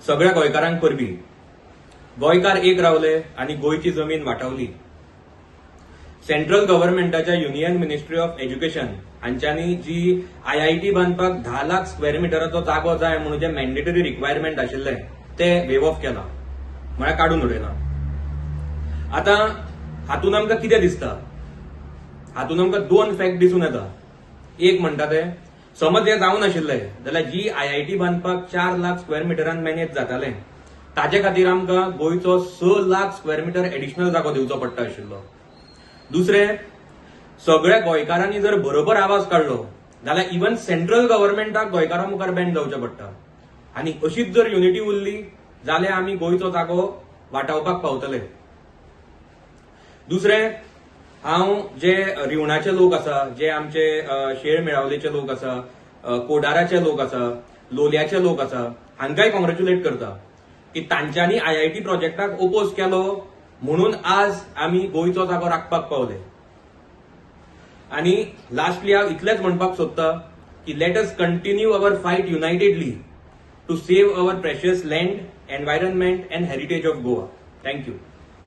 सगळ्या गोंयकारांक परबीं. गोंयकार एक रावले आनी गोंयची जमीन वाटावली. सेंट्रल गव्हर्नमेंटाच्या युनियन मिनिस्ट्री ऑफ एज्युकेशन हांच्यांनी जी IIT बांदपाक 10 लाख स्क्वेअर मिटराचो जागो जाय म्हणून जे मॅन्डेटरी रिक्वायरमेंट आशिल्ले ते वेव ऑफ केला, म्हळ्यार काडून उडयला. आता हातून आमकां कितें दिसता? हातून आमकां दोन फॅक्ट दिसून येता. एक म्हणटा ते, समज हे जावन आशिल्ले जाल्यार जी IIT बांदपाक 4 लाख स्क्वेअर मिटरान मॅनेज जाताले ताचे खातीर आमकां गोंयचो 6 लाख स्क्वेअर मिटर एडिशनल जागो दिवचो पडटा आशिल्लो. दुसरे, सगळ्या गोंयकारांनी जर बरोबर आवाज काडलो जाल्यार इवन सेंट्रल गव्हर्नमेंटाक गोंयकारां मुखार बँड जावचें पडटा. आनी अशीच जर युनिटी उरली जाल्यार आमी गोंयचो जागो वाटावपाक पावतले. दुसरे, हांव जे रिवणाचे लोक आसा, जे आमचे शेळ मेळावलेचे लोक आसा, कोडाराचे लोक आसा, लोलयाचे लोक आसा, हांकांय कॉंग्रॅच्युलेट करता की तांच्यांनी IIT प्रोजेक्टाक ओपोज केलो म्हणून आज आमी गोंयचो जागो राखपाक पावले. आनी लास्टली हांव इतलेंच म्हणपाक सोदतां की let us continue our fight unitedly to save our precious land, environment and heritage of Goa. Thank you.